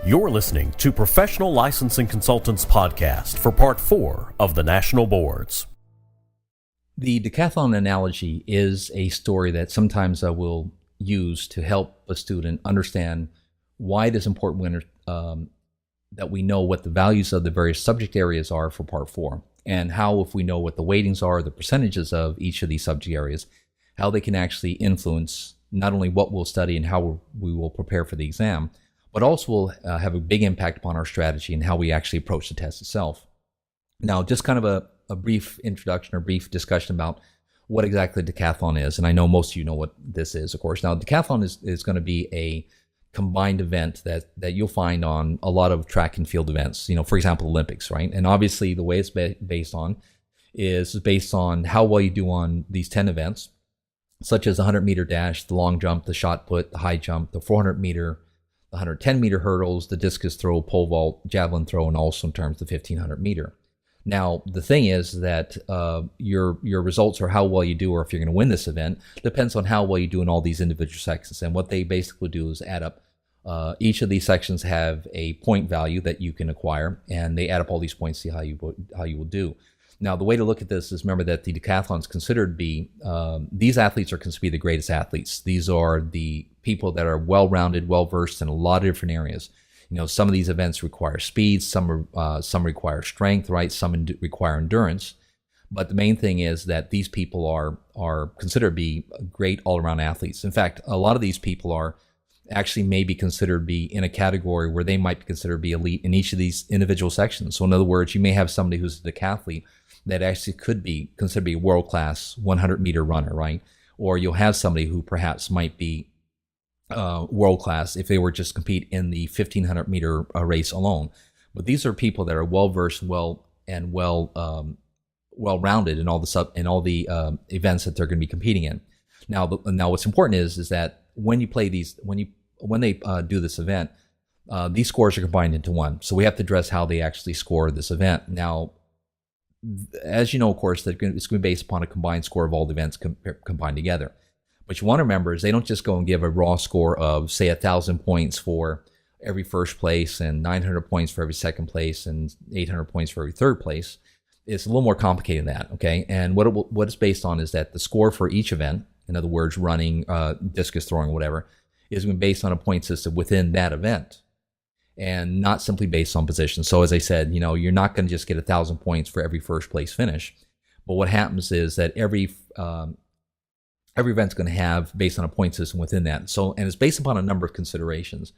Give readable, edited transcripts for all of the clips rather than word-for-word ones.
You're listening to Professional Licensing Consultants Podcast for Part 4 of the National Boards. The decathlon analogy is a story that sometimes I will use to help a student understand why it is important that we know what the values of the various subject areas are for Part 4, and how, if we know what the weightings are, the percentages of each of these subject areas, how they can actually influence not only what we'll study and how we will prepare for the exam, but also will have a big impact upon our strategy and how we actually approach the test itself. Now, just kind of a brief introduction or brief discussion about what exactly decathlon is, and I know most of you know what this is, of course. Now, decathlon is going to be a combined event that you'll find on a lot of track and field events, for example, Olympics, right? And obviously the way it's based on is based on how well you do on these 10 events, such as the 100-meter dash, the long jump, the shot put, the high jump, the 400-meter, the 110-meter hurdles, the discus throw, pole vault, javelin throw, and also in terms of the 1,500-meter. Now, the thing is that your results, or how well you do, or if you're going to win this event, depends on how well you do in all these individual sections. And what they basically do is add up. Each of these sections have a point value that you can acquire, and they add up all these points to see how you will do. Now, the way to look at this is, remember that the decathlon is considered to be, these athletes are considered to be the greatest athletes. These are the people that are well-rounded, well-versed in a lot of different areas. Some of these events require speed, some require strength, right? Some require endurance. But the main thing is that these people are considered to be great all-around athletes. In fact, a lot of these people are actually maybe considered to be in a category where they might be considered to be elite in each of these individual sections. So in other words, you may have somebody who's a decathlete that actually could be considered to be a world-class 100-meter runner, right? Or you'll have somebody who perhaps might be world-class if they were just compete in the 1,500-meter race alone. But these are people that are well-versed, well-rounded in all the events that they're going to be competing in. Now what's important is that when you play these, when they do this event, these scores are combined into one. So we have to address how they actually score this event. Now, as you know, of course, it's going to be based upon a combined score of all the events combined together. What you want to remember is they don't just go and give a raw score of, say, 1,000 points for every first place and 900 points for every second place and 800 points for every third place. It's a little more complicated than that, okay? And what it's based on is that the score for each event, in other words, running, discus throwing, whatever, is going to be based on a point system within that event, and not simply based on position. So as I said, you're not going to just get 1,000 points for every first place finish. But what happens is that every event's going to have based on a point system within that. So, and it's based upon a number of considerations.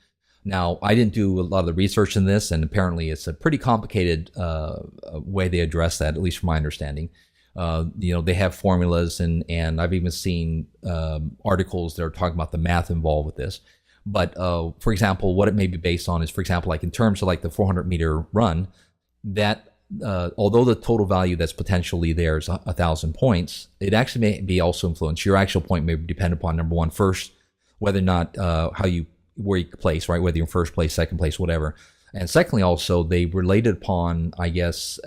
Now, I didn't do a lot of the research in this, and apparently it's a pretty complicated way they address that, at least from my understanding. They have formulas, and I've even seen articles that are talking about the math involved with this. But for example, what it may be based on is, for example, like in terms of like the 400-meter run, that although the total value that's potentially there is 1,000 points, it actually may be also influenced. Your actual point may depend upon, number one, first, whether or not where you place, right? Whether you're in first place, second place, whatever. And secondly, also, they related upon, I guess,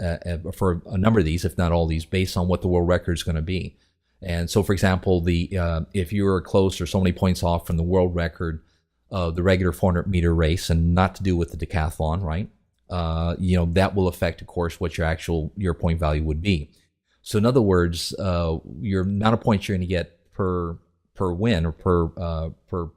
for a number of these, if not all these, based on what the world record is going to be. And so, for example, if you were close or so many points off from the world record of the regular 400-meter race, and not to do with the decathlon, right? That will affect, of course, what your point value would be. So in other words, your amount of points you're going to get per win or per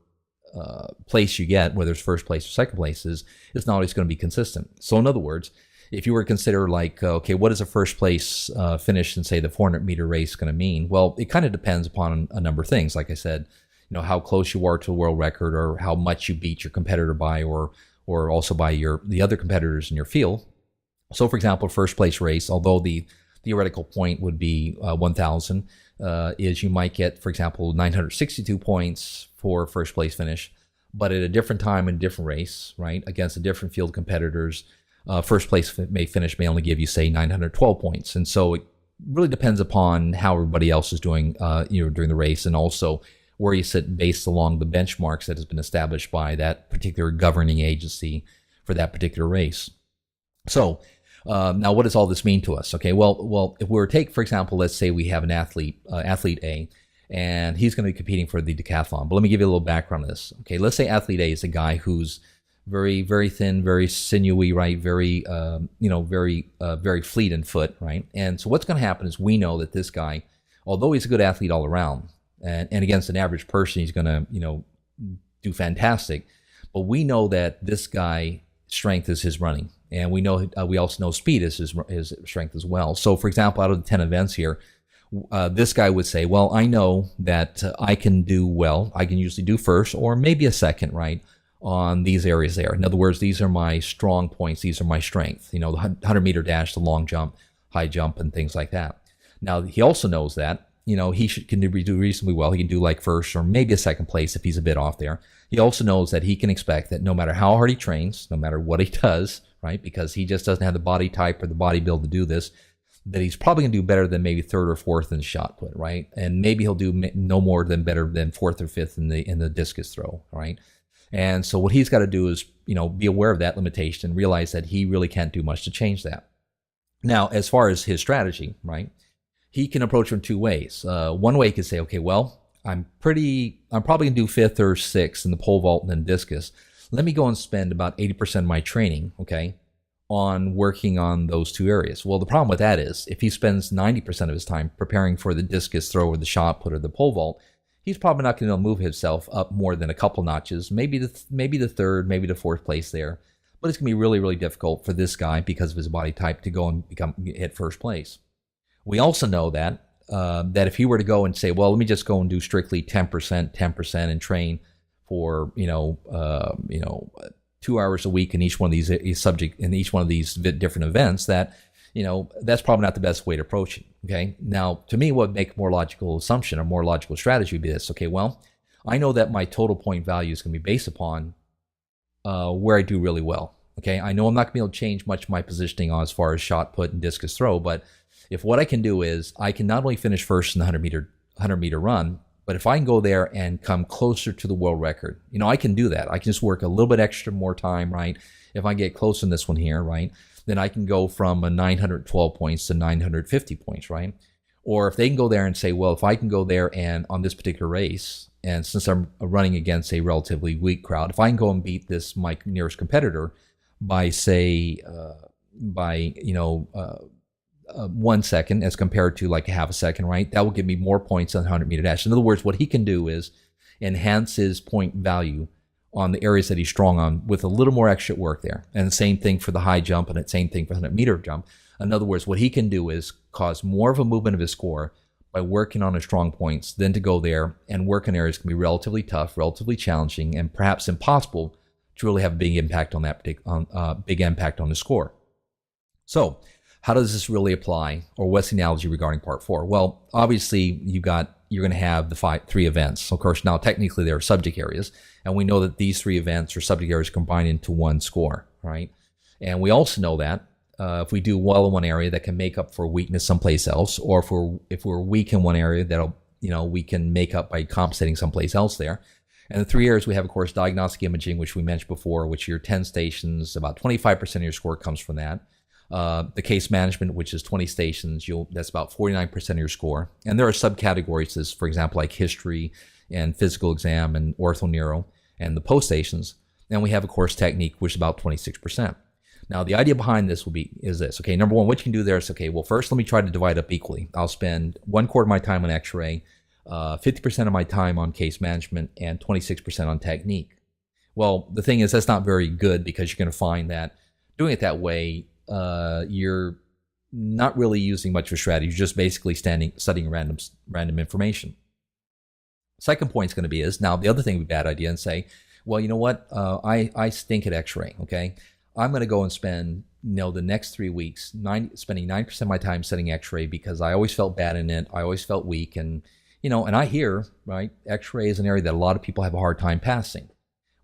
place you get, whether it's first place or second place, is not always going to be consistent. So in other words, if you were to consider like, okay, what is a first place finish in, say, the 400-meter race going to mean? Well, it kind of depends upon a number of things. Like I said, how close you are to the world record, or how much you beat your competitor by, or also by the other competitors in your field. So, for example, first place race, although the theoretical point would be 1,000, is you might get, for example, 962 points for first place finish, but at a different time in a different race, right, against a different field of competitors, first place may only give you, say, 912 points. And so it really depends upon how everybody else is doing, during the race, and also where you sit based along the benchmarks that has been established by that particular governing agency for that particular race. So now what does all this mean to us? Okay, well, if we were to take, for example, let's say we have an athlete A, and he's going to be competing for the decathlon. But let me give you a little background on this. Okay, let's say athlete A is a guy who's very, very thin, very sinewy, right? Very, very fleet in foot, right? And so what's going to happen is we know that this guy, although he's a good athlete all around, and against an average person, he's going to, do fantastic. But we know that this guy, strength is his running. And we also know speed is his strength as well. So, for example, out of the 10 events here, this guy would say, well, I know that I can do well. I can usually do first or maybe a second, right, on these areas there. In other words, these are my strong points. These are my strength. The 100-meter dash, the long jump, high jump, and things like that. Now, he also knows that, can do reasonably well. He can do like first or maybe a second place if he's a bit off there. He also knows that he can expect that no matter how hard he trains, no matter what he does, right, because he just doesn't have the body type or the body build to do this, that he's probably going to do better than maybe third or fourth in shot put, right? And maybe he'll do no more than better than fourth or fifth in the discus throw, right? And so what he's got to do is, be aware of that limitation and realize that he really can't do much to change that. Now, as far as his strategy, right, he can approach it in two ways. One way he could say, okay, well, I'm probably going to do fifth or sixth in the pole vault and then discus. Let me go and spend about 80% of my training, okay, on working on those two areas. Well, the problem with that is if he spends 90% of his time preparing for the discus throw or the shot put or the pole vault, he's probably not going to move himself up more than a couple notches, maybe the third, maybe the fourth place there. But it's going to be really, really difficult for this guy because of his body type to go and hit first place. We also know that if he were to go and say, well, let me just go and do strictly 10% and train for 2 hours a week in each one of these different events, that's probably not the best way to approach it. Okay. Now, to me, what would make a more logical assumption or more logical strategy would be this. Okay, well, I know that my total point value is going to be based upon where I do really well. Okay, I know I'm not going to be able to change much of my positioning on as far as shot put and discus throw, but if what I can do is I can not only finish first in the 100 meter run, but if I can go there and come closer to the world record, I can do that. I can just work a little bit extra more time, right? If I get close in this one here, right, then I can go from a 912 points to 950 points, right? Or if they can go there and say, well, if I can go there and on this particular race, and since I'm running against a relatively weak crowd, if I can go and beat this my nearest competitor by say 1 second as compared to like a half a second, right? That will give me more points on the 100-meter dash. In other words, what he can do is enhance his point value on the areas that he's strong on with a little more extra work there. And the same thing for the high jump and the same thing for the 100-meter jump. In other words, what he can do is cause more of a movement of his score by working on his strong points than to go there and work in areas that can be relatively tough, relatively challenging, and perhaps impossible to really have a big impact on the score. So, how does this really apply, or what's the analogy regarding part 4? Well, obviously, you're going to have the three events. Of course, now technically they're subject areas, and we know that these three events or subject areas combine into one score, right? And we also know that if we do well in one area, that can make up for weakness someplace else, or if we're weak in one area, we can make up by compensating someplace else there. And the three areas we have, of course, diagnostic imaging, which we mentioned before, which are your 10 stations, about 25% of your score comes from that. The case management, which is 20 stations, that's about 49% of your score. And there are subcategories, as for example, like history and physical exam and ortho neuro and the post stations. And we have, of course, technique, which is about 26%. Now, the idea behind this is this. Okay, number one, what you can do there is, okay, well, first let me try to divide up equally. I'll spend 1/4 of my time on X-ray, 50% of my time on case management, and 26% on technique. Well, the thing is, that's not very good because you're going to find that doing it that way, you're not really using much of a strategy. You're just basically studying random information. Second point is going to be now the other thing would be a bad idea and say, well, you know what? I stink at X-ray. Okay, I'm going to go and spend the next 3 weeks spending 9% of my time studying X-ray because I always felt bad in it. I always felt weak, and and I hear right, X-ray is an area that a lot of people have a hard time passing.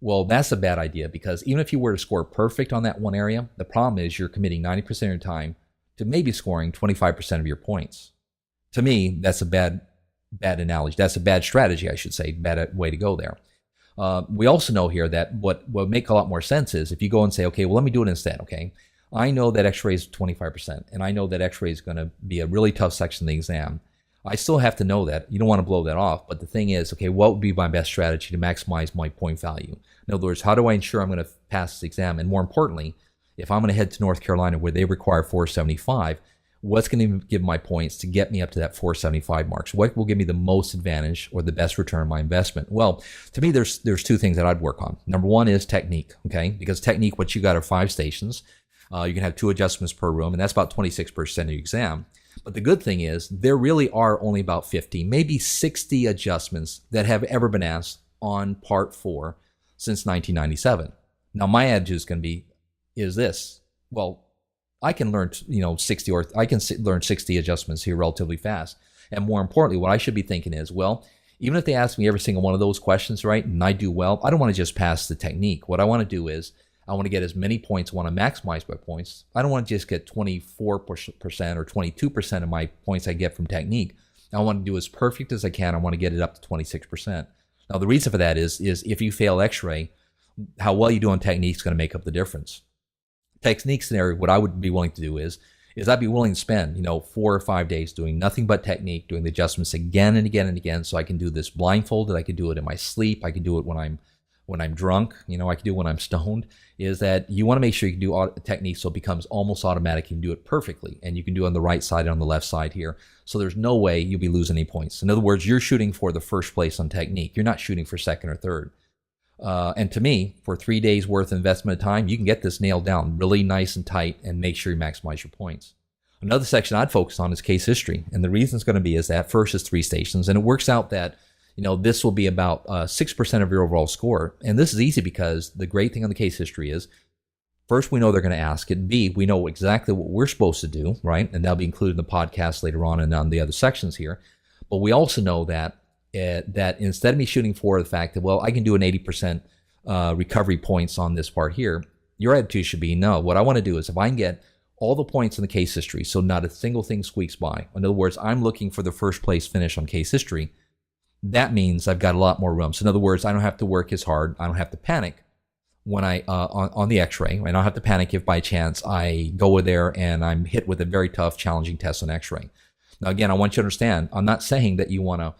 Well, that's a bad idea because even if you were to score perfect on that one area, the problem is you're committing 90% of your time to maybe scoring 25% of your points. To me, that's a bad analogy. That's a bad strategy, I should say, bad way to go there. We also know here that what would make a lot more sense is if you go and say, okay, well, let me do it instead, okay? I know that X-ray is 25%, and I know that X-ray is going to be a really tough section of the exam. I still have to know that. You don't want to blow that off. But the thing is, okay, what would be my best strategy to maximize my point value? In other words, how do I ensure I'm going to pass this exam? And more importantly, if I'm going to head to North Carolina where they require 475, what's going to give my points to get me up to that 475 marks? What will give me the most advantage or the best return on my investment? Well, to me, there's two things that I'd work on. Number one is technique, okay? Because technique, what you got are 5 stations. You can have 2 adjustments per room, and that's about 26% of your exam. But the good thing is there really are only about 50, maybe 60 adjustments that have ever been asked on Part 4 since 1997. Now, my attitude is this. Well, I can learn, 60 or I can learn 60 adjustments here relatively fast. And more importantly, what I should be thinking is, well, even if they ask me every single one of those questions, right, and I do well, I don't want to just pass the technique. What I want to do is I want to get as many points. I want to maximize my points. I don't want to just get 24% or 22% of my points I get from technique. I want to do as perfect as I can. I want to get it up to 26%. Now, the reason for that is if you fail X-ray, how well you do on technique is going to make up the difference. Technique scenario, what I would be willing to do is I'd be willing to spend, 4 or 5 days doing nothing but technique, doing the adjustments again and again and again. So I can do this blindfolded. I can do it in my sleep. I can do it when I'm drunk. I can do it when I'm stoned. Is that you want to make sure you can do technique so it becomes almost automatic. You can do it perfectly, and you can do it on the right side and on the left side here. So there's no way you'll be losing any points. In other words, you're shooting for the first place on technique. You're not shooting for second or third. And to me, for 3 days worth of investment of time, you can get this nailed down really nice and tight and make sure you maximize your points. Another section I'd focus on is case history. And the reason it's going to be is that first is 3 stations. And it works out that, this will be about 6% of your overall score. And this is easy because the great thing on the case history is, first, we know they're going to ask it. B, we know exactly what we're supposed to do, right? And that'll be included in the podcast later on and on the other sections here. But we also know that instead of me shooting for the fact that, well, I can do an 80% recovery points on this part here, your attitude should be, no, what I want to do is if I can get all the points in the case history, so not a single thing squeaks by. In other words, I'm looking for the first place finish on case history. That means I've got a lot more room. So in other words, I don't have to work as hard. I don't have to panic when I on the X-ray. I don't have to panic if by chance I go there and I'm hit with a very tough, challenging test on X-ray. Now, again, I want you to understand, I'm not saying that you want to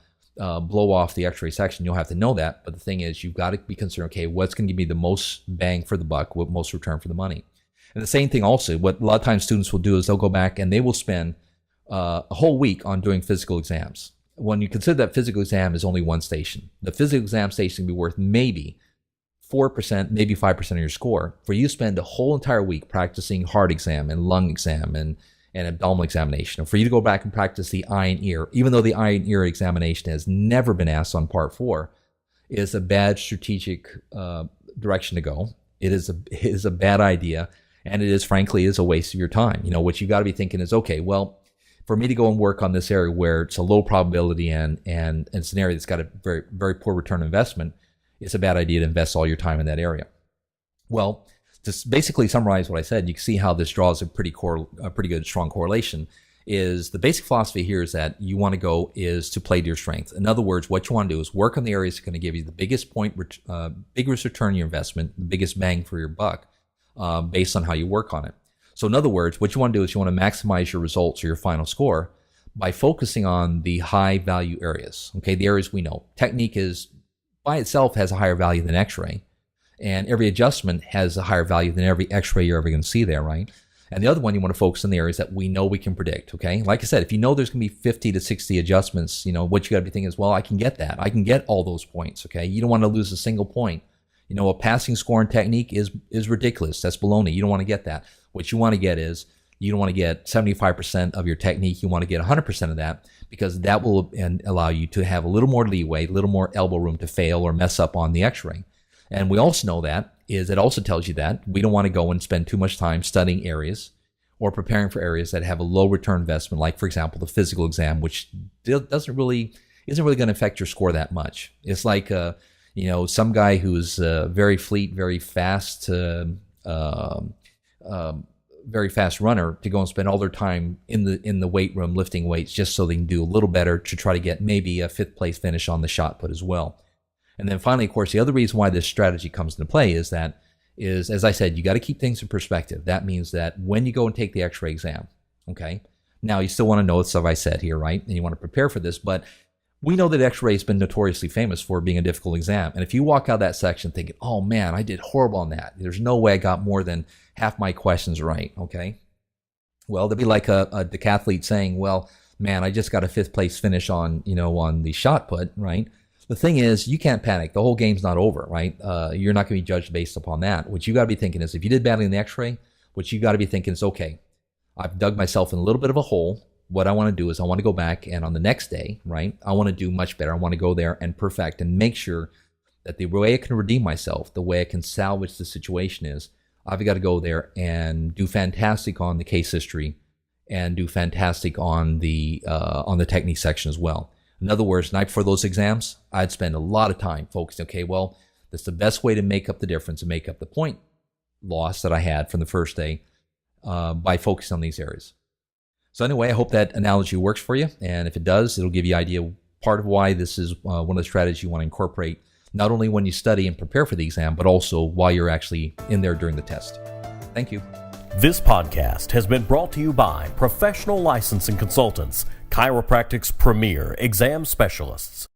blow off the X-ray section. You'll have to know that. But the thing is, you've got to be concerned, okay, what's going to give me the most bang for the buck, what most return for the money? And the same thing also, what a lot of times students will do is they'll go back and they will spend a whole week on doing physical exams. When you consider that physical exam is only 1 station, the physical exam station can be worth maybe 4%, maybe 5% of your score. For you to spend a whole entire week practicing heart exam and lung exam and abdominal examination, and for you to go back and practice the eye and ear, even though the eye and ear examination has never been asked on Part 4, is a bad strategic direction to go. It is a bad idea, and it is, frankly, a waste of your time. What you got to be thinking is, okay, well, for me to go and work on this area where it's a low probability and it's an area that's got a very, very poor return on investment, it's a bad idea to invest all your time in that area. Well, to basically summarize what I said, you can see how this draws a pretty good, strong correlation. Is the basic philosophy here is that you want to go is to play to your strength. In other words, what you want to do is work on the areas that are going to give you the biggest biggest return on your investment, the biggest bang for your buck, based on how you work on it. So in other words, what you want to do is you want to maximize your results or your final score by focusing on the high value areas. Okay, the areas we know. Technique is by itself has a higher value than X-ray. And every adjustment has a higher value than every X-ray you're ever going to see there, right? And the other one, you want to focus on the areas that we know we can predict, okay? Like I said, if you know there's going to be 50 to 60 adjustments, what you got to be thinking is, well, I can get that. I can get all those points, okay? You don't want to lose a single point. A passing score in technique is ridiculous. That's baloney. You don't want to get that. What you want to get is, you don't want to get 75% of your technique. You want to get 100% of that, because that will allow you to have a little more leeway, a little more elbow room to fail or mess up on the X-ray. And we also know that it also tells you that we don't want to go and spend too much time studying areas or preparing for areas that have a low return investment, like, for example, the physical exam, which isn't really going to affect your score that much. It's like, some guy who's very fleet, very fast runner to go and spend all their time in the weight room lifting weights just so they can do a little better to try to get maybe a 5th place finish on the shot put as well. And then finally, of course, the other reason why this strategy comes into play is, as I said, you got to keep things in perspective. That means that when you go and take the X-ray exam, okay, now you still want to know the stuff I said here, right? And you want to prepare for this, but We know that X-ray has been notoriously famous for being a difficult exam. And if you walk out of that section thinking, oh man, I did horrible on that. There's no way I got more than half my questions right, okay? Well, that'd be like a decathlete saying, well, man, I just got a 5th place finish on the shot put, right? The thing is, you can't panic. The whole game's not over, right? You're not going to be judged based upon that. What you got to be thinking is, if you did badly in the X-ray, what you got to be thinking is, okay, I've dug myself in a little bit of a hole. What I want to do is I want to go back and on the next day, right, I want to do much better. I want to go there and perfect and make sure that the way I can redeem myself, the way I can salvage the situation is I've got to go there and do fantastic on the case history and do fantastic on the technique section as well. In other words, night before those exams, I'd spend a lot of time focusing, okay, well, that's the best way to make up the difference and make up the point loss that I had from the first day by focusing on these areas. So anyway, I hope that analogy works for you. And if it does, it'll give you an idea part of why this is one of the strategies you want to incorporate, not only when you study and prepare for the exam, but also while you're actually in there during the test. Thank you. This podcast has been brought to you by Professional Licensing Consultants, chiropractic's premier exam specialists.